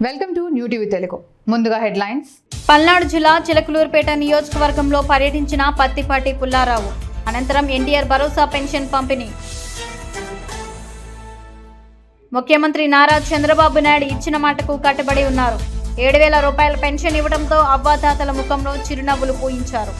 Welcome to new TV Telugu. ముందుగా headlines. Palnadu జిల్లా చిలకలూరుపేట నియోజకవర్గంలో పర్యటించిన పత్తిపాటి పుల్లారావు. అనంతరం ఎన్టీఆర్ భరోసా పెన్షన్ పంపిణీ. ముఖ్యమంత్రి నారా చంద్రబాబు నాయుడు ఇచ్చిన మాటకు కట్టుబడి ఉన్నారు. 7,000 రూపాయల పెన్షన్ ఇవ్వడంతో అవ్వాతాతల ముఖంలో చిరునవ్వులు పూయించారు.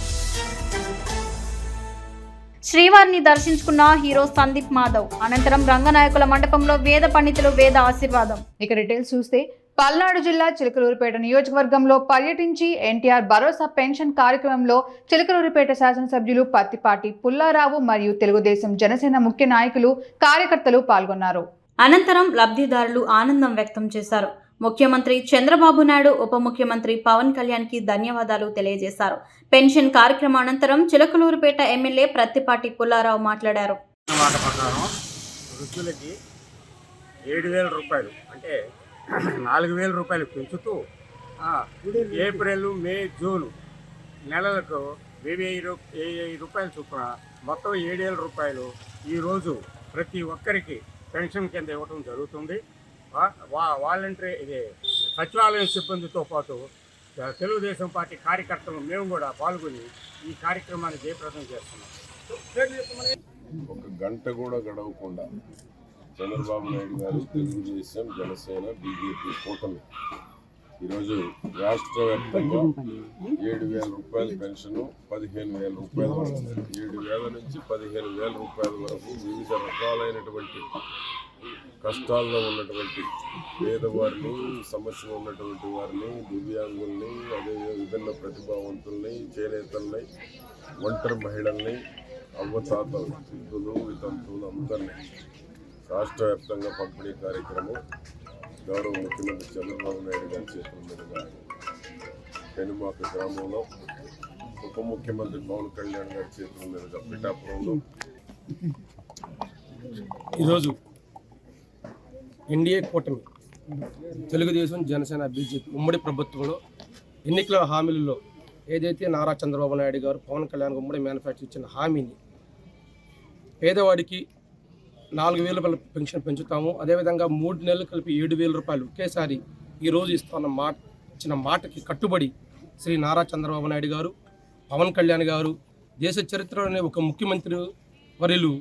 శ్రీవారిని దర్శించుకున్న హీరో సందీప్ మాధవ్. అనంతరం రంగనాయకుల మండపంలో వేద పండితులు వేద ఆశీర్వాదం. ఇక డీటెయిల్స్ చూస్తే పల్నాడు జిల్లా చిలకలూరుపేట నియోజకవర్గంలో పర్యటించి ఎన్టీఆర్ భరోసా పెన్షన్ కార్యక్రమంలో చిలకలూరుపేట శాసనసభ్యులు పత్తిపాటి పుల్లారావు మరియు తెలుగుదేశం జనసేన ముఖ్య నాయకులు కార్యకర్తలు పాల్గొన్నారు. అనంతరం లబ్ధిదారులు ఆనందం వ్యక్తం చేశారు. ముఖ్యమంత్రి చంద్రబాబు నాయుడు, ఉప ముఖ్యమంత్రి పవన్ కళ్యాణ్కి ధన్యవాదాలు తెలియజేశారు. పెన్షన్ కార్యక్రమం అనంతరం చిలకలూరుపేట ఎమ్మెల్యే పత్తిపాటి పుల్లారావు మాట్లాడారు. 7,000 రూపాయలు అంటే 4,000 రూపాయలు పెంచుతూ ఏప్రిల్, మే, జూన్ నెలలకు 1,000 రూపాయలు చొప్పున మొత్తం 7,000 రూపాయలు ఈరోజు ప్రతి ఒక్కరికి పెన్షన్ కింద ఇవ్వడం జరుగుతుంది. వాలంటరీ ఇది సచివాలయం సిబ్బందితో పాటు తెలుగుదేశం పార్టీ కార్యకర్తలు మేము కూడా పాల్గొని ఈ కార్యక్రమాన్ని జయప్రదం చేస్తున్నాం. ఒక గంట కూడా గడవకుండా చంద్రబాబు నాయుడు గారు, తెలుగుదేశం, జనసేన, బీజేపీ కూటమి ఈరోజు రాష్ట్ర వ్యాప్తంగా 7,000 రూపాయల పెన్షను, 15,000 రూపాయల వరకు, 7,000 నుంచి 15,000 రూపాయల వరకు వివిధ రకాలైనటువంటి కష్టాల్లో ఉన్నటువంటి పేదవారిని, సమస్యలు ఉన్నటువంటి వారిని, దివ్యాంగుల్ని, అదే విభిన్న ప్రతిభావంతుల్ని, చేనేతల్ని, ఒంటరి మహిళల్ని, అవ్వతాతలు, వృద్ధులు, వితంతువులు అందరినీ రాష్ట్ర వ్యాప్తంగా పంపిణీ కార్యక్రమం గౌరవ ముఖ్యమంత్రి చంద్రబాబు నాయుడు గారి చేతుల మీదుగా పెనుమాక గ్రామంలో, ఉప ముఖ్యమంత్రి పవన్ కళ్యాణ్ గారి చేతుల మీదుగా పిఠాపురంలో ఈరోజు ఎన్డీఏ కూటమి తెలుగుదేశం, జనసేన, బీజేపీ ఉమ్మడి ప్రభుత్వంలో ఎన్నికల హామీలలో ఏదైతే నారా చంద్రబాబు నాయుడు గారు, పవన్ కళ్యాణ్ ఉమ్మడి మేనిఫెస్టో ఇచ్చిన హామీని పేదవాడికి 4,000 రూపాయల పెన్షన్ పెంచుతాము, అదేవిధంగా 3 నెలలు కలిపి 7,000 రూపాయలు ఒకేసారి ఈరోజు ఇచ్చిన మాటకి కట్టుబడి శ్రీ నారా చంద్రబాబు నాయుడు గారు, పవన్ కళ్యాణ్ గారు దేశ చరిత్రలోనే ఒక ముఖ్యమంత్రి వర్యులు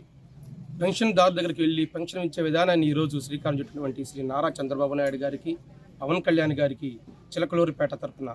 పెన్షన్దారు దగ్గరికి వెళ్ళి పెన్షన్ ఇచ్చే విధానాన్ని ఈరోజు శ్రీకారం చుట్టినటువంటి శ్రీ నారా చంద్రబాబు నాయుడు గారికి, పవన్ కళ్యాణ్ గారికి చిలకలూరుపేట తరఫున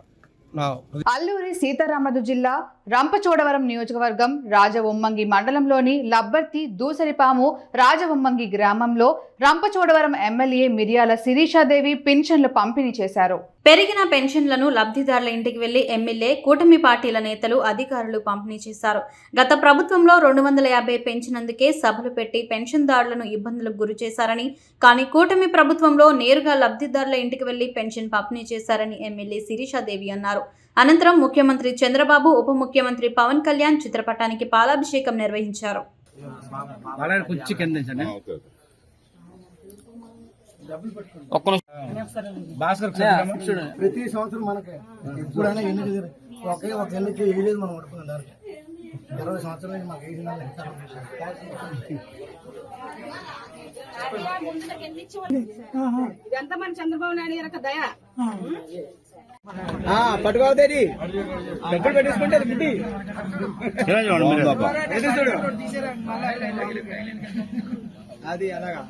అల్లూరి సీతారామరాజు జిల్లా రంపచోడవరం నియోజకవర్గం రాజవొమ్మంగి మండలంలోని లబ్బర్తి దూసరిపాము రాజవొమ్మంగి గ్రామంలో రంపచోడవరం ఎమ్మెల్యే మిర్యాల శిరీషాదేవి పెన్షన్లు పంపిణీ చేశారు. పెరిగిన పెన్షన్లను లబ్ధిదారుల ఇంటికి వెళ్లి ఎమ్మెల్యే, కూటమి పార్టీల నేతలు, అధికారులు పంపిణీ చేశారు. గత ప్రభుత్వంలో 250 పెంచినందుకే సభలు పెట్టి పెన్షన్దారులను ఇబ్బందులకు గురి చేశారని, కానీ కూటమి ప్రభుత్వంలో నేరుగా లబ్ధిదారుల ఇంటికి వెళ్లి పెన్షన్ పంపిణీ చేశారని ఎమ్మెల్యే శిరీషాదేవి అన్నారు. అనంతరం ముఖ్యమంత్రి చంద్రబాబు, ఉప ముఖ్యమంత్రి పవన్ కళ్యాణ్ చిత్రపటానికి పాలాభిషేకం నిర్వహించారు. ప్రతి సంవత్సరం మనకి ఎప్పుడైనా ఎన్నిక ఒక ఎన్నిక వేయలేదు, మనం పడుకున్నాం దానికి 20 సంవత్సరాల నుంచి మాకు ఇదంతా మన చంద్రబాబు నాయుడు గారి దయ. పట్టుకోవద్దు, డబ్బులు పెట్టేసుకుంటే అది అలాగా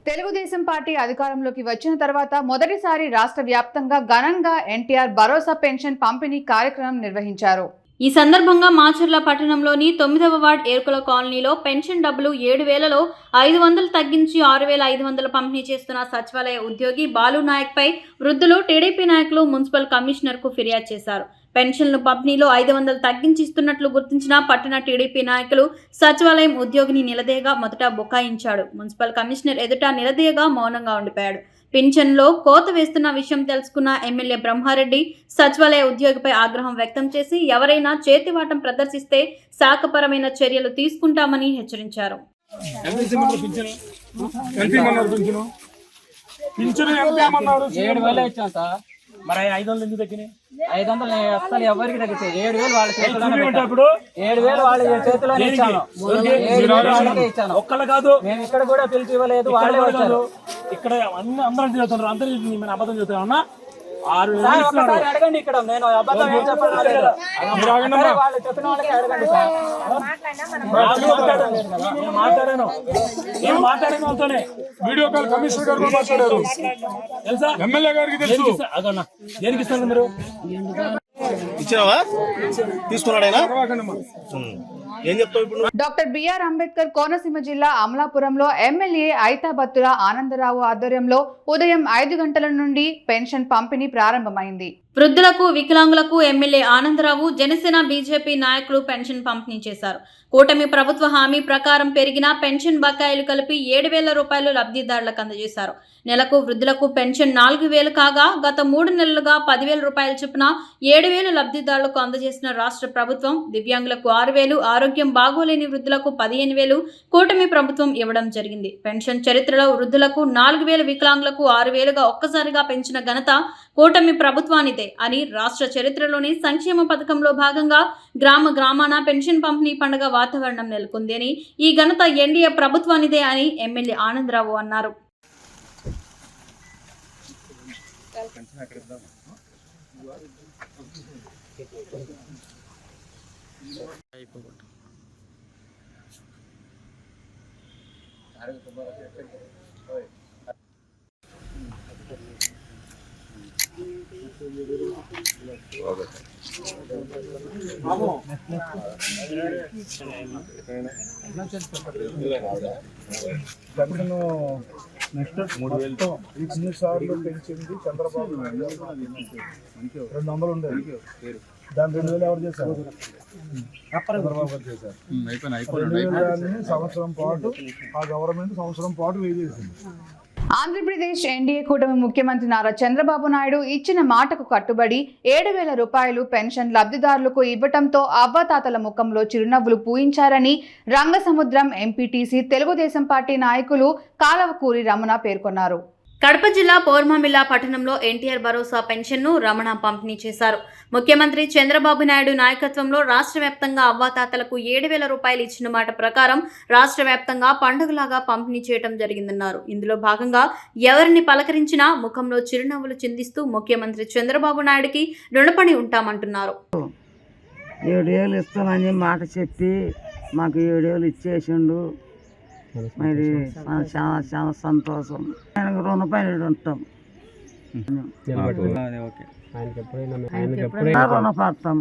తెలుగుదేశం పార్టీ అధికారంలోకి వచ్చిన తర్వాత మొదటిసారి రాష్ట్ర వ్యాప్తంగా ఘనంగా ఎన్టీఆర్ భరోసా పెన్షన్ పంపిణీ కార్యక్రమం నిర్వహించారు. ఈ సందర్భంగా మాచర్ల పట్టణంలోని 9వ వార్డ్ ఏర్కుల కాలనీలో పెన్షన్ డబ్బులు 7,000లో 500 తగ్గించి 6,500 పంపిణీ చేస్తున్న సచివాలయ ఉద్యోగి బాలు నాయక్ పై వృద్ధులు, టీడీపీ నాయకులు మున్సిపల్ కమిషనర్ కు ఫిర్యాదు చేశారు. పెన్షన్లు పంపిణీలో 500 తగ్గించిస్తున్నట్లు గుర్తించిన పట్టణ టీడీపీ నాయకులు సచివాలయం ఉద్యోగిని నిలదీయగా మొదట బుకాయించాడు. మున్సిపల్ కమిషనర్ ఎదుట నిలదీయగా మౌనంగా ఉండిపోయాడు. పింఛన్లో కోత వేస్తున్న విషయం తెలుసుకున్న ఎమ్మెల్యే బ్రహ్మారెడ్డి సచివాలయ ఉద్యోగిపై ఆగ్రహం వ్యక్తం చేసి ఎవరైనా చేతివాటం ప్రదర్శిస్తే శాఖపరమైన చర్యలు తీసుకుంటామని హెచ్చరించారు. మరి 500 ఎందుకు తగ్గినాయి? 500 అస్సలు ఎవరికి తగ్గితే 7,000 వాళ్ళ చేతిలోనే పెట్టాను. 7,000 వాళ్ళ చేతిలోనే ఇచ్చాను. 7,000 వాళ్ళకే ఇచ్చాను. ఒక్కళ్ళు కాదు, మేము ఇక్కడ కూడా పిలిచి ఇవ్వలేదు, వాళ్ళే వచ్చారు. ఇక్కడ అందరూ చదువుతున్నారు, అందరూ నేను అబద్ధం చెప్తున్నా. 6,000 సార్ ఒక్కసారి అడగండి, ఇక్కడ నేను అబద్ధం ఏం చెప్పడం లేదు. వాళ్ళు చెప్పిన వాళ్ళకి అడగండి సార్. నేను మాట్లాడాను వాళ్ళతోనే. వీడియో కాల్ కమిషనర్ గారు మాట్లాడారు తెలుసా, ఎమ్మెల్యే గారికి తెలుసు. అదన్నా దేనికి ఇస్తారు మీరు? ఇచ్చినావా? తీసుకున్నాడు ఆయన. ఏం చెప్తావు ఇప్పుడు? డాక్టర్ బిఆర్ అంబేద్కర్ కోనసీమ జిల్లా అమలాపురంలో ఎమ్మెల్యే ఐతాబత్తుల ఆనందరావు ఆధ్వర్యంలో ఉదయం 5 గంటల నుండి పెన్షన్ పంపిణీ ప్రారంభమైంది. వృద్ధులకు, వికలాంగులకు ఎమ్మెల్యే ఆనందరావు, జనసేన, బీజేపీ నాయకులు పెన్షన్ పంపిణీ చేశారు. కూటమి ప్రభుత్వ హామీ ప్రకారం పెరిగిన పెన్షన్ బకాయిలు కలిపి 7,000 రూపాయలు లబ్ధిదారులకు అందజేశారు. నెలకు వృద్ధులకు పెన్షన్ 4,000 కాగా గత 3 నెలలుగా 10,000 రూపాయల చొప్పున 7,000 లబ్ధిదారులకు అందజేసిన రాష్ట్ర ప్రభుత్వం దివ్యాంగులకు 6,000, ఆరోగ్యం బాగోలేని వృద్ధులకు 15,000 కూటమి ప్రభుత్వం ఇవ్వడం జరిగింది. పెన్షన్ చరిత్రలో వృద్ధులకు 4,000, వికలాంగులకు 6,000గా ఒక్కసారిగా పెంచిన ఘనత కూటమి ప్రభుత్వానిదే అని రాష్ట్ర చరిత్రలోని సంక్షేమ పథకంలో భాగంగా గ్రామాన పెన్షన్ పంపిణీ పండుగ వాతావరణం నెలకొంది అని, ఈ ఘనత ఎన్డీఏ ప్రభుత్వానిదే అని ఎమ్మెల్యే ఆనందరావు అన్నారు. నెక్స్ట్ 3,000 అన్నిసార్లు పెంచింది చంద్రబాబు నాయుడు. 200 ఉండేది, దాని 2,000 ఎవరు చేశారు? చంద్రబాబు గారు చేశారు. 2,000 సంవత్సరం పాటు ఆ గవర్నమెంట్ సంవత్సరం పాటు వేసేసింది. ఆంధ్రప్రదేశ్ ఎన్డీఏ కూటమి ముఖ్యమంత్రి నారా చంద్రబాబు నాయుడు ఇచ్చిన మాటకు కట్టుబడి 7,000 రూపాయలు పెన్షన్ లబ్ధిదారులకు ఇవ్వటంతో అవ్వాతాతల ముఖంలో చిరునవ్వులు పూయించారని రంగసముద్రం ఎంపీటీసీ తెలుగుదేశం పార్టీ నాయకులు కాలవకూరి రమణ పేర్కొన్నారు. కడప జిల్లా పౌర్ణమిల్లా పట్టణంలో ఎన్టీఆర్ భరోసా పెన్షన్ను రమణ పంపిణీ చేశారు. ముఖ్యమంత్రి చంద్రబాబు నాయుడు నాయకత్వంలో రాష్ట్ర వ్యాప్తంగా అవ్వాతాతలకు 7,000 రూపాయలు ఇచ్చిన మాట ప్రకారం రాష్ట్ర వ్యాప్తంగా పండుగలాగా పంపిణీ చేయడం జరిగిందన్నారు. ఇందులో భాగంగా ఎవరిని పలకరించినా ముఖంలో చిరునవ్వులు చిందిస్తూ ముఖ్యమంత్రి చంద్రబాబు నాయుడుకి రుణపడి ఉంటామంటున్నారు. 7,000 ఇస్తానని మాట చెప్పి మాకు 7,000 ఇచ్చేసిండు. మరి చాలా చాలా సంతోషం. ఆయనకు రుణపడి ఉంటాం, రుణపడతాం.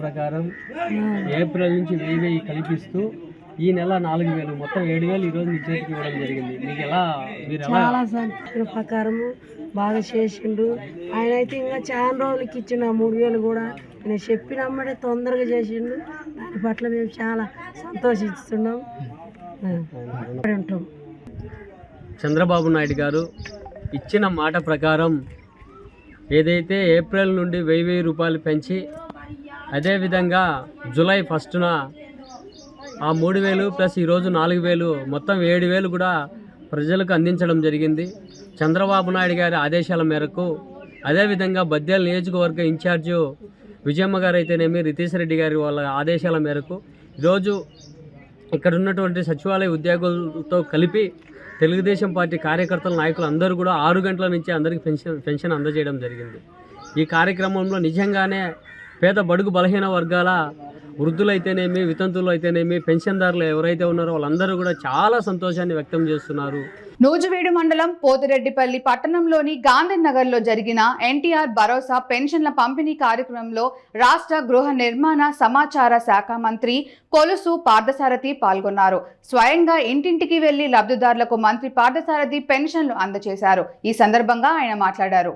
ప్రకారం ఏప్రిల్ నుంచి 1,000 కల్పిస్తూ ఈ నెల 4,000 మొత్తం 7,000 ఈరోజు మీ చేతికి ఇవ్వడం జరిగింది. మీకు ఎలా చాలా సంతోషం ప్రకారము బాగా చేసిండు. ఆయన అయితే ఇంకా చాలా రోజులకి ఇచ్చిన 3,000 కూడా ఆయన చెప్పినమ్మడే తొందరగా చేసిండు. దాని పట్ల మేము చాలా సంతోషిస్తున్నాం. ఉంటాం. చంద్రబాబు నాయుడు గారు ఇచ్చిన మాట ప్రకారం ఏదైతే ఏప్రిల్ నుండి 1,000 రూపాయలు పెంచి అదేవిధంగా జూలై 1న ఆ 3,000 ప్లస్ ఈరోజు 4,000 మొత్తం 7,000 కూడా ప్రజలకు అందించడం జరిగింది. చంద్రబాబు నాయుడు గారి ఆదేశాల మేరకు అదేవిధంగా బద్వేల్ నియోజకవర్గ ఇన్ఛార్జు విజయమ్మ గారు అయితేనేమి, రితీష్ రెడ్డి గారి వాళ్ళ ఆదేశాల మేరకు ఈరోజు ఇక్కడ ఉన్నటువంటి సచివాలయ ఉద్యోగులతో కలిపి తెలుగుదేశం పార్టీ కార్యకర్తల నాయకులు అందరూ కూడా 6 గంటల నుంచి అందరికీ పెన్షన్ అందజేయడం జరిగింది. ఈ కార్యక్రమంలో నిజంగానే పేద బడుగు బలహీన వర్గాల వృద్ధులైతేనేమి, వితంతులు అయితేనేమి, పెన్షన్దారులు ఎవరైతే ఉన్నారో వాళ్ళందరూ కూడా చాలా సంతోషాన్ని వ్యక్తం చేస్తున్నారు. నూజివీడు మండలం పోతిరెడ్డిపల్లి పట్టణంలోని గాంధీనగర్లో జరిగిన ఎన్టీఆర్ భరోసా పెన్షన్ల పంపిణీ కార్యక్రమంలో రాష్ట్ర గృహ నిర్మాణ సమాచార శాఖ మంత్రి కొలుసు పార్థసారథి పాల్గొన్నారు. స్వయంగా ఇంటింటికి వెళ్లి లబ్ధిదారులకు మంత్రి పార్థసారథి పెన్షన్లు అందజేశారు. ఈ సందర్భంగా ఆయన మాట్లాడారు.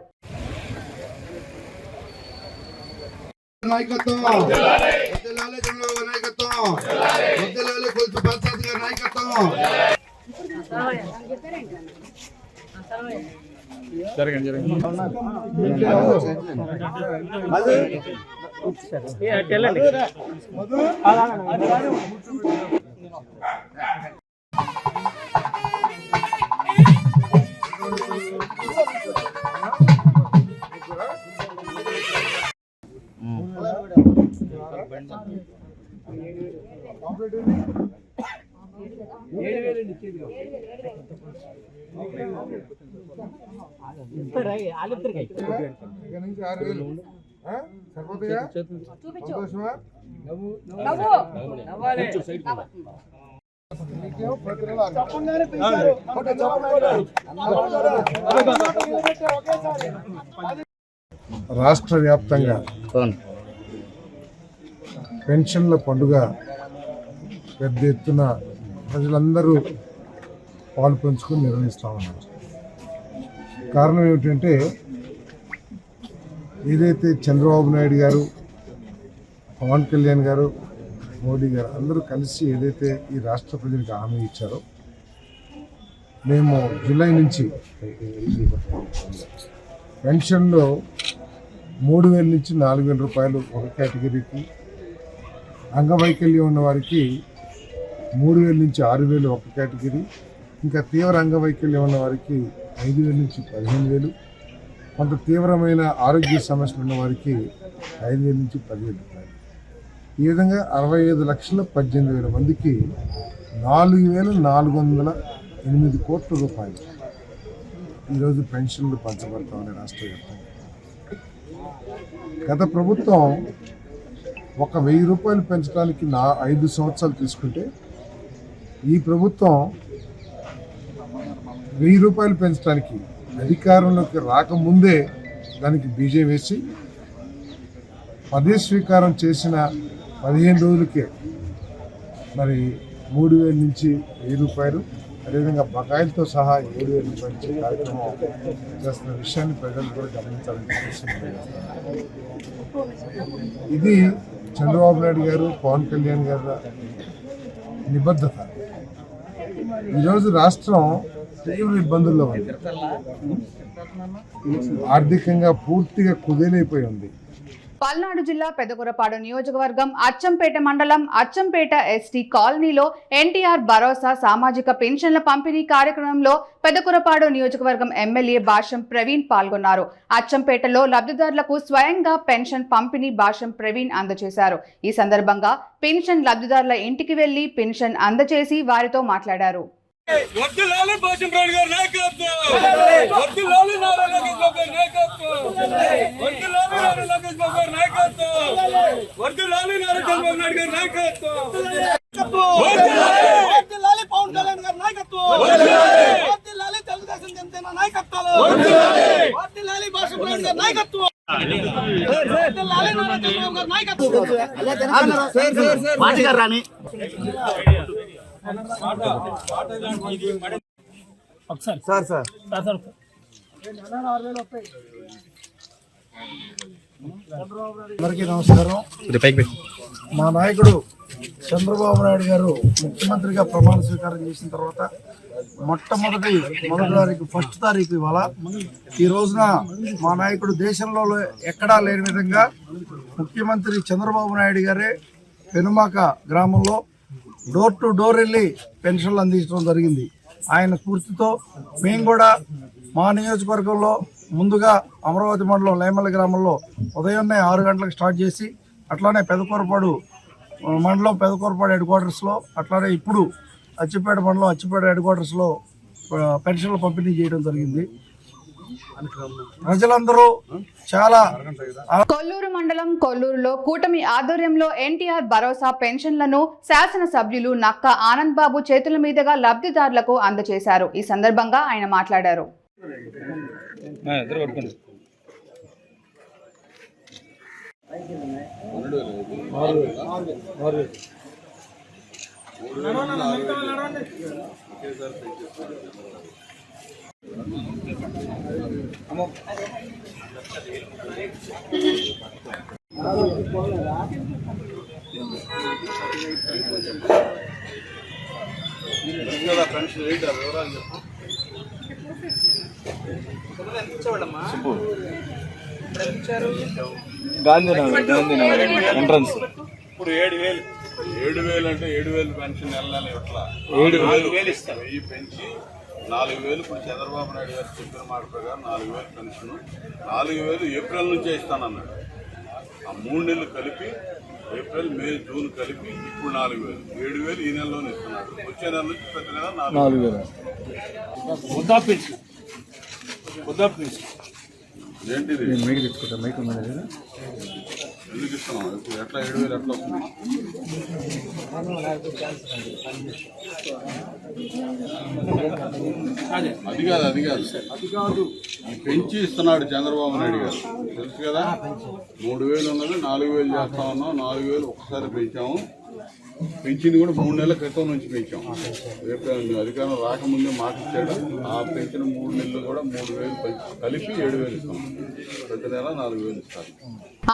రాష్ట్ర వ్యాప్తంగా పెన్షన్ల పండుగ పెద్ద ఎత్తున ప్రజలందరూ పాలు పంచుకొని నిర్వహిస్తూ ఉన్నారు. కారణం ఏమిటంటే ఏదైతే చంద్రబాబు నాయుడు గారు, పవన్ కళ్యాణ్ గారు, మోడీ గారు అందరూ కలిసి ఏదైతే ఈ రాష్ట్ర ప్రజలకు హామీ ఇచ్చారో, మేము జూలై నుంచి పెన్షన్లో 3,000 నుంచి 4,000 రూపాయలు ఒక కేటగిరీకి, అంగవైకల్యం ఉన్న వారికి 3,000 నుంచి 6,000 ఒక కేటగిరీ, ఇంకా తీవ్ర అంగవైకల్యం ఉన్న వారికి 5,000 నుంచి 15,000, కొంత తీవ్రమైన ఆరోగ్య సమస్యలు ఉన్న వారికి 5,000 నుంచి 10,000 రూపాయలు. ఈ విధంగా 65,18,000 మందికి 4,408 కోట్ల రూపాయలు ఈరోజు పెన్షన్లు పంచబడతా ఉన్నాయి రాష్ట్ర వ్యాప్తంగా. గత ప్రభుత్వం 1,000 రూపాయలు పెంచడానికి 5 సంవత్సరాలు తీసుకుంటే, ఈ ప్రభుత్వం 1,000 రూపాయలు పెంచడానికి అధికారంలోకి రాకముందే దానికి బీజం వేసి పదే స్వీకారం చేసిన 15 రోజులకే మరి 3,000 నుంచి 1,000 రూపాయలు, అదేవిధంగా బకాయిలతో సహా 7,000 రూపాయలు ఇచ్చే కార్యక్రమం చేస్తున్న విషయాన్ని ప్రజలు కూడా గమనించాలని చెప్పేసి ఇది చంద్రబాబు నాయుడు గారు, పవన్ కళ్యాణ్ గారి నిబద్ధత. ఈరోజు రాష్ట్రం తీవ్ర ఇబ్బందుల్లో ఉంది, ఆర్థికంగా పూర్తిగా కుదేలైపోయి ఉంది. పల్నాడు జిల్లా పెదకూరపాడు నియోజకవర్గం అచ్చంపేట మండలం అచ్చంపేట ఎస్టీ కాలనీలో ఎన్టీఆర్ భరోసా సామాజిక పెన్షన్ల పంపిణీ కార్యక్రమంలో పెదకూరపాడు నియోజకవర్గం ఎమ్మెల్యే భాష్యం ప్రవీణ్ పాల్గొన్నారు. అచ్చంపేటలో లబ్ధిదారులకు స్వయంగా పెన్షన్ పంపిణీ భాష్యం ప్రవీణ్ అందజేశారు. ఈ సందర్భంగా పెన్షన్ లబ్ధిదారుల ఇంటికి వెళ్లి పెన్షన్ అందజేసి వారితో మాట్లాడారు. వర్ధిల్లాలి భాష్యం ప్రవీణ్ గారి నాయకత్వం, వర్ధిల్లాలి నారా లోకేష్ బాబు గారి నాయకత్వం, వర్ధిల్లాలి నారా లోకేష్ బాబు గారి నాయకత్వం, వర్ధిల్లాలి నారా చంద్రబాబు నాయుడు గారి నాయకత్వం, వర్ధిల్లాలి పవన్ కళ్యాణ్ గారి నాయకత్వం, వర్ధిల్లాలి తెలుగుదేశం జనసేన నాయకత్వం, వర్ధిల్లాలి భాష్యం ప్రవీణ్ గారి నాయకత్వం, వర్ధిల్లాలి నారా చంద్రబాబు గారి నాయకత్వం. అందరికీ నమస్కారం. మా నాయకుడు చంద్రబాబు నాయుడు గారు ముఖ్యమంత్రిగా ప్రమాణ స్వీకారం చేసిన తర్వాత మొదటి తారీఖు, ఫస్ట్ తారీఖు ఇవాళ. ఈ రోజున మా నాయకుడు దేశంలో ఎక్కడా లేని విధంగా ముఖ్యమంత్రి చంద్రబాబు నాయుడు గారే పెనుమాక గ్రామంలో డోర్ టు డోర్ వెళ్ళి పెన్షన్లు అందించడం జరిగింది. ఆయన స్ఫూర్తితో మేము కూడా మా నియోజకవర్గంలో ముందుగా అమరావతి మండలం లేమల్ల గ్రామంలో ఉదయాన్నే 6 గంటలకు స్టార్ట్ చేసి, అట్లానే పెదకూరపాడు మండలం పెదకూరపాడు హెడ్ క్వార్టర్స్లో, అట్లానే ఇప్పుడు అచ్చిపేట మండలం అచ్చిపేట హెడ్ క్వార్టర్స్లో పెన్షన్లు పంపిణీ చేయడం జరిగింది. ప్రజలందరూ చాలా. కొల్లూరు మండలం కొల్లూరులో కూటమి ఆధ్వర్యంలో ఎన్టీఆర్ భరోసా పెన్షన్లను శాసనసభ్యులు నక్క ఆనంద్ బాబు చేతుల మీదుగా లబ్ధిదారులకు అందజేశారు. ఈ సందర్భంగా ఆయన మాట్లాడారు. ఫ్రెండ్స్ వివరాలు చెప్పు. గాంధీనగర్ ఎంట్రన్స్. ఇప్పుడు 7,000 అంటే 7,000 పెన్షన్ నెల ఇట్లా 7,000 ఇస్తారు. 1000 పెంచి 4,000 ఇప్పుడు చంద్రబాబు నాయుడు గారు చెప్పిన మాట ప్రకారం 4,000 పెన్షన్ 4,000 ఏప్రిల్ నుంచే ఇస్తానన్నాడు. ఆ 3 నెలలు కలిపి ఏప్రిల్ మే జూన్ కలిపి ఇప్పుడు 4,000 7,000 ఈ నెలలోనే ఇస్తున్నాడు. వచ్చే నెల నుంచి ప్రతి నెల 4,000. ఏంటిది ఎందుకు ఇస్తున్నాం? ఇప్పుడు ఎట్లా 7,000 ఎట్లా వస్తుంది? అది కాదు ఈ పెంచి ఇస్తున్నాడు చంద్రబాబు నాయుడు గారు, తెలుసు కదా. 3,000 ఉన్నది 4,000 చేస్తా ఉన్నాం. 4,000 ఒక్కసారి పెంచాము. పెంచింది కూడా 3 నెలల క్రితం నుంచి పెంచాం. అధికారం రాకముందే మాట ఇచ్చాడు. ఆ పెంచిన 3 నెలలు కూడా 3,000 కలిపి 7,000 ఇస్తాం. ప్రతి నెల 4,000 ఇస్తారు.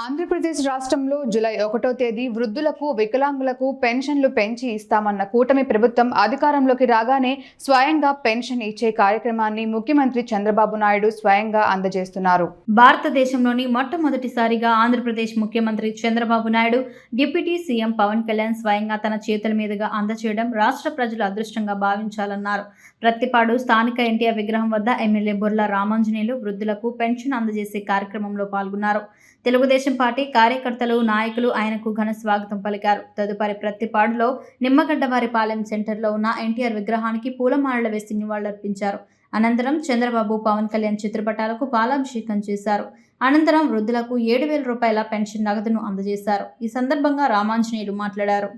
ఆంధ్రప్రదేశ్ రాష్ట్రంలో జూలై 1వ తేదీ వృద్ధులకు, వికలాంగులకు పెన్షన్లు పెంచి ఇస్తామన్న కూటమి ప్రభుత్వం అధికారంలోకి రాగానే స్వయంగా పెన్షన్ ఇచ్చే కార్యక్రమాన్ని ముఖ్యమంత్రి చంద్రబాబు నాయుడు స్వయంగా అందజేస్తున్నారు. భారతదేశంలోని మొట్టమొదటిసారిగా ఆంధ్రప్రదేశ్ ముఖ్యమంత్రి చంద్రబాబు నాయుడు డిప్యూటీ సీఎం పవన్ కళ్యాణ్ స్వయంగా తన చేతుల మీదుగా అందజేయడం రాష్ట్ర ప్రజలు అదృష్టంగా భావించాలన్నారు. ప్రత్తిపాడు స్థానిక ఎన్టీఆర్ విగ్రహం వద్ద ఎమ్మెల్యే బొర్ల రామాంజనేయులు వృద్ధులకు పెన్షన్ అందజేసే కార్యక్రమంలో పాల్గొన్నారు. తెలుగుదేశం పార్టీ కార్యకర్తలు, నాయకులు ఆయనకు ఘన స్వాగతం పలికారు. తదుపరి ప్రత్తిపాడులో నిమ్మగడ్డవారిపాలెం సెంటర్లో ఉన్న ఎన్టీఆర్ విగ్రహానికి పూలమాలలు వేసి నివాళులర్పించారు. అనంతరం చంద్రబాబు, పవన్ కళ్యాణ్ చిత్రపటాలకు పాలాభిషేకం చేశారు. అనంతరం వృద్ధులకు 7,000 రూపాయల పెన్షన్ నగదును అందజేశారు. ఈ సందర్భంగా రామాంజనేయులు మాట్లాడారు.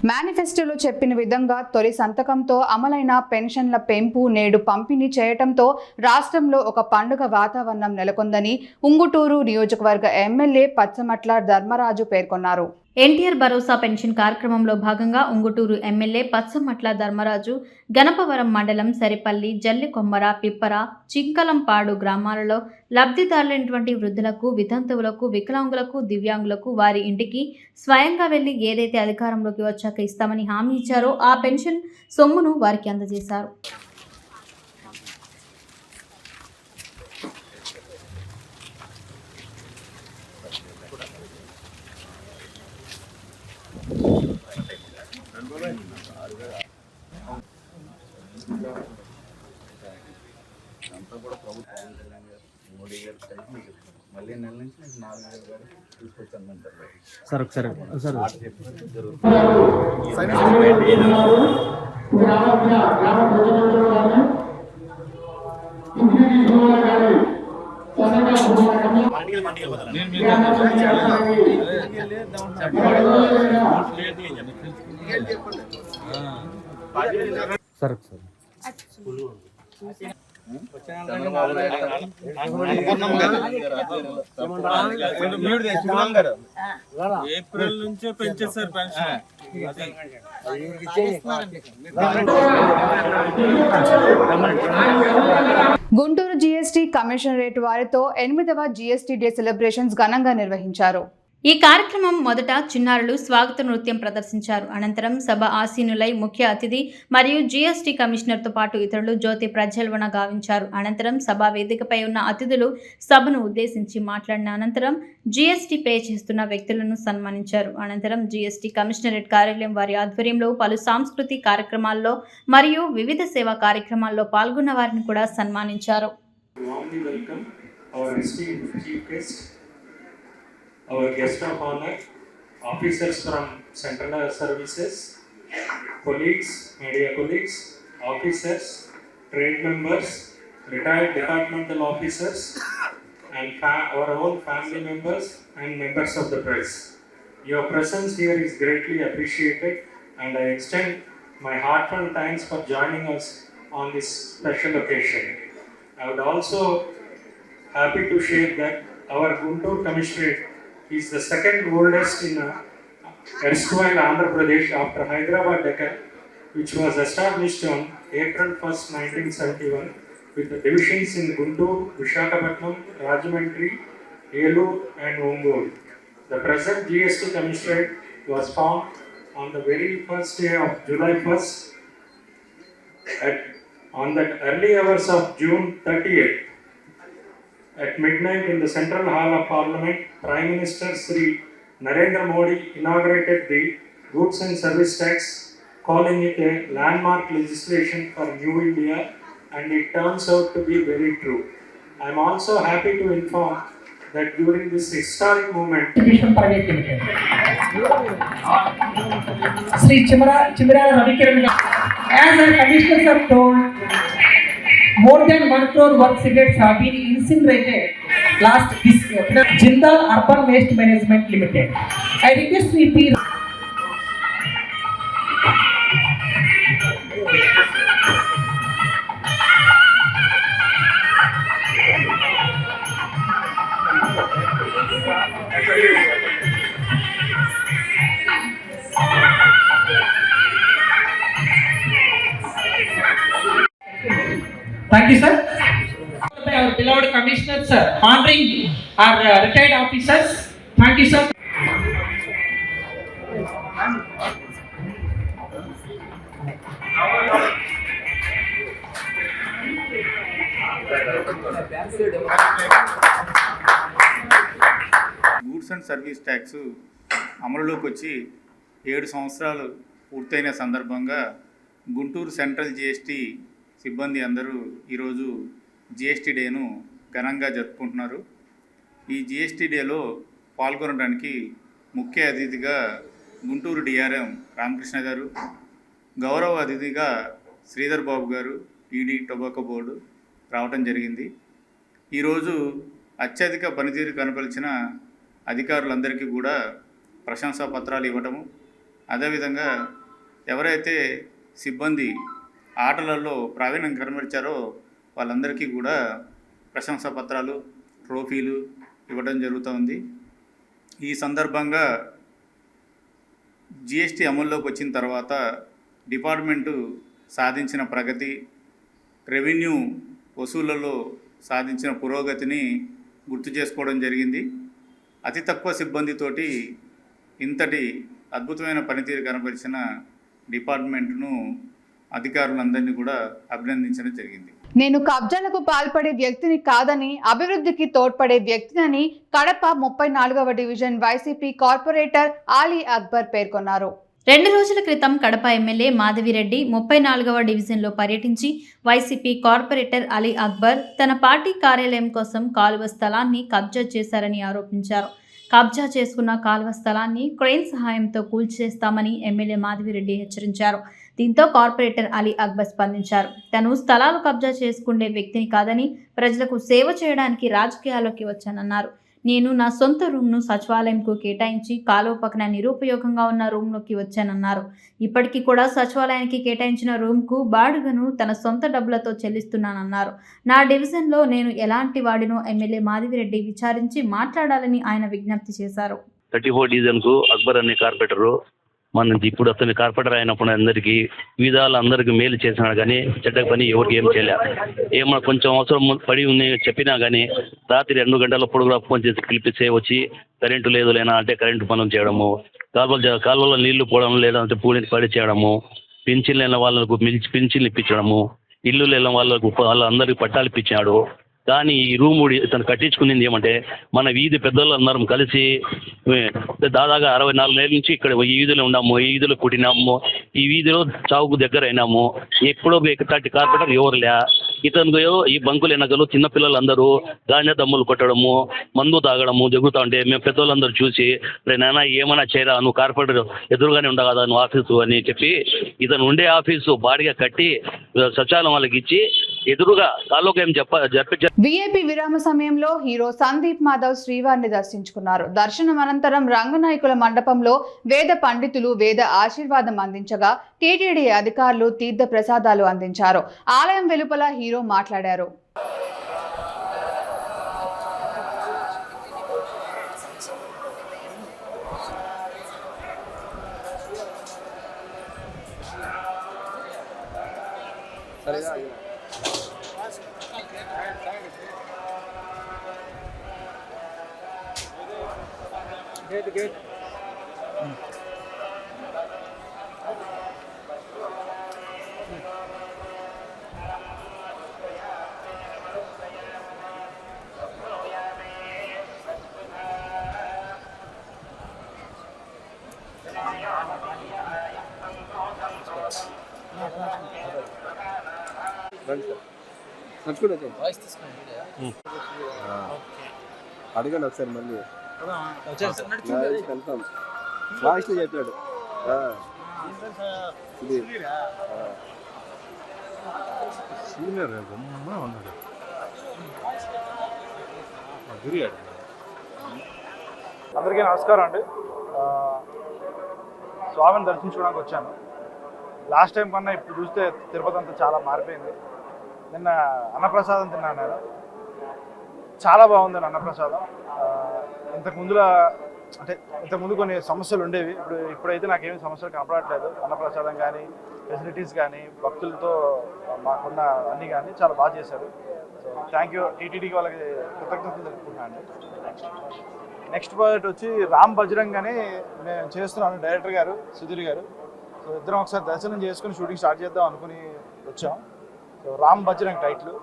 మేనిఫెస్టోలో చెప్పిన విధంగా తొలి సంతకంతో అమలైన పెన్షన్ల పెంపు నేడు పంపిణీ చేయడంతో రాష్ట్రంలో ఒక పండుగ వాతావరణం నెలకొందని ఉంగుటూరు నియోజకవర్గ ఎమ్మెల్యే పచ్చమట్ల ధర్మరాజు పేర్కొన్నారు. ఎన్టీఆర్ భరోసా పెన్షన్ కార్యక్రమంలో భాగంగా ఉంగుటూరు ఎమ్మెల్యే పచ్చమట్ల ధర్మరాజు గణపవరం మండలం సరిపల్లి, జల్లికొమ్మర, పిప్పర, చింకలంపాడు గ్రామాలలో లబ్ధిదారులైనటువంటి వృద్ధులకు, వితంతువులకు, వికలాంగులకు, దివ్యాంగులకు వారి ఇంటికి స్వయంగా వెళ్లి ఏదైతే అధికారంలోకి వచ్చాక ఇస్తామని హామీ ఇచ్చారో ఆ పెన్షన్ సొమ్మును వారికి అందజేశారు. అంతా కూడా ప్రభుత్వం మోడీ గారు మళ్ళీ నెల నుంచి నేను 4,000 వరకు తీసుకొచ్చాను సార్ ఒకసారి సార్ సార్ ఏప్రిల్ నుంచే పెంచేస్తారు పెన్షన్. గుంటూరు జీఎస్టీ కమిషనరేట్ వారితో 8వ జీఎస్టీ డే సెలబ్రేషన్స్ ఘనంగా నిర్వహించారు. ఈ కార్యక్రమం మొదట చిన్నారులు స్వాగత నృత్యం ప్రదర్శించారు. అనంతరం సభ ఆసీనులై ముఖ్య అతిథి మరియు జీఎస్టీ కమిషనర్తో పాటు ఇతరులు జ్యోతి ప్రజ్వలన గావించారు. అనంతరం సభా వేదికపై ఉన్న అతిథులు సభను ఉద్దేశించి మాట్లాడిన అనంతరం జీఎస్టీ పే చేస్తున్న వ్యక్తులను సన్మానించారు. అనంతరం జీఎస్టీ కమిషనరేట్ కార్యాలయం వారి ఆధ్వర్యంలో పలు సాంస్కృతిక కార్యక్రమాల్లో మరియు వివిధ సేవా కార్యక్రమాల్లో పాల్గొన్న వారిని కూడా సన్మానించారు. Our guest of honor, officers from Central Services, colleagues, media colleagues, officers, trade members, retired departmental officers, and our own family members and members of the press. Your presence here is greatly appreciated, and I extend my heartfelt thanks for joining us on this special occasion. I would also happy to share that our Guntur Commissionerate is the second oldest in erstwhile Andhra Pradesh after Hyderabad Deccan, which was established on April 1st, 1971, with the divisions in Guntur, Visakhapatnam, Rajahmundry, Elur and Ongole. The present GST Commissionerate was formed on the very first day of July 1st, on the early hours of June 30th. At midnight in the Central Hall of Parliament, Prime Minister Sri Narendra Modi inaugurated the Goods and Service Tax, calling it a landmark legislation for New India, and it turns out to be very true. I am also happy to inform that during this historic moment, Private Limited, Sri Chimarala Ravikiran, as our commissioners have told, more than 1 crore work cigarettes have been incinerated last this year. Jindal Urban Waste Management Limited. I request VP. Thank you, sir. Our beloved commissioners, sir, honoring our retired officers. Thank you, sir. Goods and service tax అమలులోకి వచ్చి 7 సంవత్సరాలు పూర్తయిన సందర్భంగా Guntur central GST సిబ్బంది అందరూ ఈరోజు GST డేను ఘనంగా జరుపుకుంటున్నారు. ఈ జిఎస్టీ డేలో పాల్గొనడానికి ముఖ్య అతిథిగా గుంటూరు డిఆర్ఎం రామకృష్ణ గారు, గౌరవ అతిథిగా శ్రీధర్ బాబు గారు, ఈడీ టొబాకో బోర్డు రావటం జరిగింది. ఈరోజు అత్యధిక పనితీరు కనపరిచిన అధికారులందరికీ కూడా ప్రశంసా పత్రాలు ఇవ్వటము, అదేవిధంగా ఎవరైతే సిబ్బంది ఆటలలో ప్రావీణ్యం కనబరిచారో వాళ్ళందరికీ కూడా ప్రశంసా పత్రాలు, ట్రోఫీలు ఇవ్వడం జరుగుతూ. ఈ సందర్భంగా జిఎస్టీ అమల్లోకి వచ్చిన తర్వాత డిపార్ట్మెంటు సాధించిన ప్రగతి, రెవెన్యూ వసూళ్లలో సాధించిన పురోగతిని గుర్తు చేసుకోవడం జరిగింది. అతి తక్కువ సిబ్బందితోటి ఇంతటి అద్భుతమైన పనితీరు కనబరిచిన డిపార్ట్మెంట్ను అధికారులందరినీ కూడా అభినందించడం జరిగింది. నేను కబ్జాలకు పాల్పడే వ్యక్తిని కాదని, అభివృద్ధికి తోడ్పడే వ్యక్తిని కడప 34వ division YCP corporator Ali Akbar పేర్కొన్నారు. 2 రోజుల క్రితం కడప ఎమ్మెల్యే మాధవిరెడ్డి 34వ డివిజన్లో పర్యటించి వైసీపీ కార్పొరేటర్ అలీ అక్బర్ తన పార్టీ కార్యాలయం కోసం కాలువ స్థలాన్ని కబ్జా చేశారని ఆరోపించారు. కబ్జా చేసుకున్న కాలువ స్థలాన్ని క్రేన్ సహాయంతో కూల్చేస్తామని ఎమ్మెల్యే మాధవిరెడ్డి హెచ్చరించారు. దీంతో కార్పొరేటర్ అలీ అక్బర్ స్పందించారు. తను స్థలాలు కబ్జా చేసుకునే వ్యక్తిని కాదని ప్రజలకు సేవ చేయడానికి రాజకీయాల్లోకి వచ్చానన్నారు. నేను నా సొంత రూమ్ను సచివాలయంకు కేటాయించి కాలువ పక్కన నిరుపయోగంగా ఉన్న రూమ్లోకి వచ్చానన్నారు. ఇప్పటికీ కూడా సచివాలయానికి కేటాయించిన రూమ్కు బాడుగను తన సొంత డబ్బులతో చెల్లిస్తున్నానన్నారు. నా డివిజన్లో నేను ఎలాంటి వాడినో ఎమ్మెల్యే మాధవిరెడ్డి విచారించి మాట్లాడాలని ఆయన విజ్ఞప్తి చేశారు. 34 డివిజన్కు అక్బర్ అనే కార్పొరేటరు మన ఇప్పుడు అతని కార్పొరేటర్ అయినప్పుడు అందరికీ విధాలు అందరికీ మేలు చేసినాడు కానీ చెడ్డ పని ఎవరికి ఏం చేయలే. ఏమన్నా కొంచెం అవసరం పడి ఉంది చెప్పినా కానీ రాత్రి 2 గంటలప్పుడు కూడా ఫోన్ చేసి పిలిపిస్తే వచ్చి కరెంటు లేదు లేనా అంటే కరెంటు పనులు చేయడము, కాలువలో నీళ్లు పోవడం లేదంటే పూడిని పడి చేయడము, పింఛన్లు లేని వాళ్ళకు పింఛన్లు ఇప్పించడము, ఇల్లు లేని వాళ్ళందరికీ పట్టాలు ఇప్పించాడు. కానీ ఈ రూమ్ ఇతను కట్టించుకునేది ఏమంటే మన వీధి పెద్దలు అందరం కలిసి దాదాపు 64 ఏళ్ళ నుంచి ఇక్కడ ఈ వీధిలో ఉన్నాము, ఈ వీధిలో పుట్టినాము, ఈ వీధిలో చావుకు దగ్గర అయినాము. ఎప్పుడో ఇట్లాంటి కార్పొరేటర్ ఎవరు లే. ఇతను ఈ బంకులు వెనకలు చిన్నపిల్లలందరూ గాంజా దమ్ములు కొట్టడము, మందు తాగడము జరుగుతూ ఉంటే మేము పెద్దోళ్ళందరూ చూసి నాన్న ఏమైనా చేయరా, నువ్వు కార్పొరేటర్ ఎదురుగానే ఉండవు కదా నువ్వు ఆఫీసు అని చెప్పి ఇతను ఉండే ఆఫీసు బాడిగా కట్టి సచివాలయం వాళ్ళకి ఇచ్చి ఎదురుగా కాలోకేం జరిపించారు. వీఐపీ విరామ సమయంలో హీరో సందీప్ మాధవ్ శ్రీవారిని దర్శించుకున్నారు. దర్శనం అనంతరం రంగనాయకుల మండపంలో వేద పండితులు వేద ఆశీర్వాదం అందించగా టీటీడీ అధికారులు తీర్థ ప్రసాదాలు అందించారు. ఆలయం వెలుపల హీరో మాట్లాడారు. అడగండి ఒకసారి మళ్ళీ కన్ఫర్మ్ లాస్ట్ చెప్పాడు. అందరికీ నమస్కారం అండి. స్వామిని దర్శించుకోవడానికి వచ్చాను. లాస్ట్ టైం కన్నా ఇప్పుడు చూస్తే తిరుపతి అంతా చాలా మారిపోయింది. నిన్న అన్నప్రసాదం తిన్నాను నేను, చాలా బాగుంది అన్నప్రసాదం. ఇంతకుముందు కొన్ని సమస్యలు ఉండేవి, ఇప్పుడైతే నాకేమీ సమస్యలు కనపడట్లేదు. అన్నప్రసాదం కానీ ఫెసిలిటీస్ కానీ భక్తులతో మాకున్న అన్నీ కానీ చాలా బాగా చేశారు. సో థ్యాంక్ యూ టీటీడీకి వాళ్ళకి కృతజ్ఞతలు తెలుపుకుంటున్నాను అండి. నెక్స్ట్ ప్రాజెక్ట్ వచ్చి రామ్ బజరంగ్ అని మేము చేస్తున్నాను, డైరెక్టర్ గారు సుధీర్ గారు. సో ఇద్దరం ఒకసారి దర్శనం చేసుకుని షూటింగ్ స్టార్ట్ చేద్దాం అనుకుని వచ్చాం. సో రామ్ బజరంగ్ టైటిల్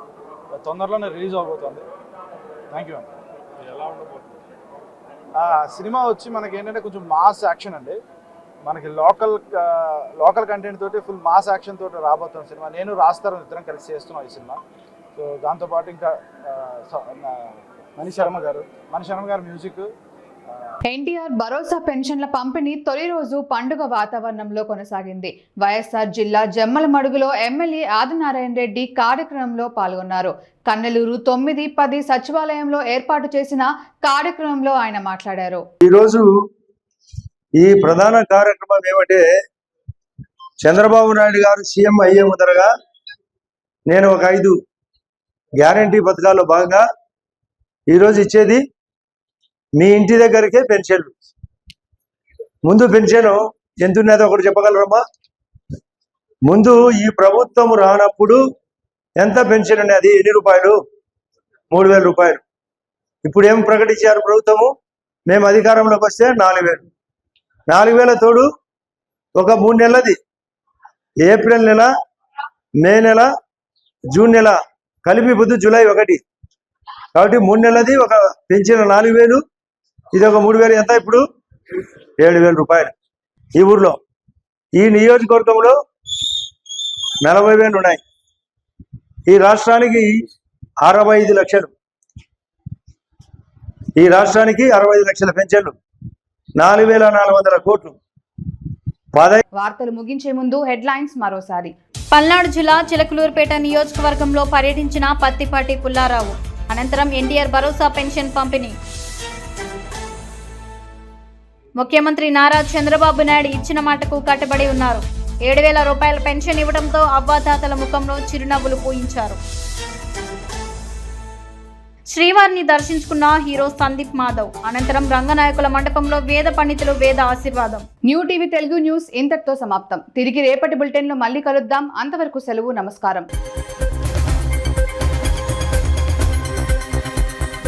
తొందరలోనే రిలీజ్ అవబోతుంది. థ్యాంక్ యూ అండి. ఎలా ఉండబోతుంది సినిమా వచ్చి మనకి ఏంటంటే కొంచెం మాస్ యాక్షన్ అండి. మనకి లోకల్ కంటెంట్ తోటి ఫుల్ మాస్ యాక్షన్ తోటి రాబోతుంది సినిమా. నేను రాస్తారు ఇద్దరం కలిసి చేస్తున్నాం ఈ సినిమా. సో దాంతోపాటు ఇంకా మణి శర్మ గారు మ్యూజిక్. ఎన్టీఆర్ భరోసా పెన్షన్ల పంపిణీ తొలి రోజు పండుగ వాతావరణంలో కొనసాగింది. వైఎస్ఆర్ జిల్లా జమ్మలమడుగులో ఎమ్మెల్యే ఆదినారాయణ రెడ్డి కార్యక్రమంలో పాల్గొన్నారు. కన్నెలూరు 9, 10 సచివాలయంలో ఏర్పాటు చేసిన కార్యక్రమంలో ఆయన మాట్లాడారు. ఈరోజు ఈ ప్రధాన కార్యక్రమం ఏమంటే, చంద్రబాబు నాయుడు గారు సీఎం అయ్యే ముందరగా నేను ఒక 5 గ్యారంటీ పథకాల్లో భాగంగా ఈరోజు ఇచ్చేది మీ ఇంటి దగ్గరికే పెన్షన్లు. ముందు పెన్షన్ ఎంత ఉన్నదో ఒకటి చెప్పగలరమ్మా? ముందు ఈ ప్రభుత్వం రానప్పుడు ఎంత పెన్షన్ ఉన్నది? ఎన్ని రూపాయలు? 3000 రూపాయలు. ఇప్పుడు ఏం ప్రకటించారు ప్రభుత్వము? మేము అధికారంలోకి వస్తే 4000. 4000 తోడు ఒక 3 నెలలది, ఏప్రిల్ నెల, మే నెల, జూన్ నెల కలిపి పొద్దు జూలై 1. కాబట్టి 3 నెలలది ఒక పెన్షన్ 4000, ఇది ఒక 3000. ఎంత ఇప్పుడు? 7000 రూపాయలు ఈ ఊర్లో. ఈ నియోజకవర్గంలో 40,000 ఉన్నాయి. ఈ రాష్ట్రానికి 65 లక్షలు. ఈ రాష్ట్రానికి 65 లక్షల పెన్షన్లు, 4,400 కోట్లు. వార్తలు ముగించే ముందు హెడ్లైన్స్ మరోసారి. పల్నాడు జిల్లా చిలకలూరుపేట నియోజకవర్గంలో పర్యటించిన పత్తిపాటి పుల్లారావు. అనంతరం ఎన్టీఆర్ భరోసా పెన్షన్ పంపిణీ. ముఖ్యమంత్రి నారా చంద్రబాబు నాయుడు ఇచ్చిన మాటకు కట్టుబడి ఉన్నారు. 7,000 రూపాయల పెన్షన్ ఇవ్వడంతో అవ్వాతాతల ముఖంలో చిరునవ్వులు పూయించారు. శ్రీవారిని దర్శించుకున్న హీరో సందీప్ మాధవ్. అనంతరం రంగనాయకుల మండపంలో వేద పండితులు వేద ఆశీర్వాదం. న్యూ టీవీ తెలుగు న్యూస్ ఇంతటితో సమాప్తం. తిరిగి రేపటి బులెటిన్లో మళ్ళీ కలుద్దాం. అంతవరకు సెలవు. నమస్కారం.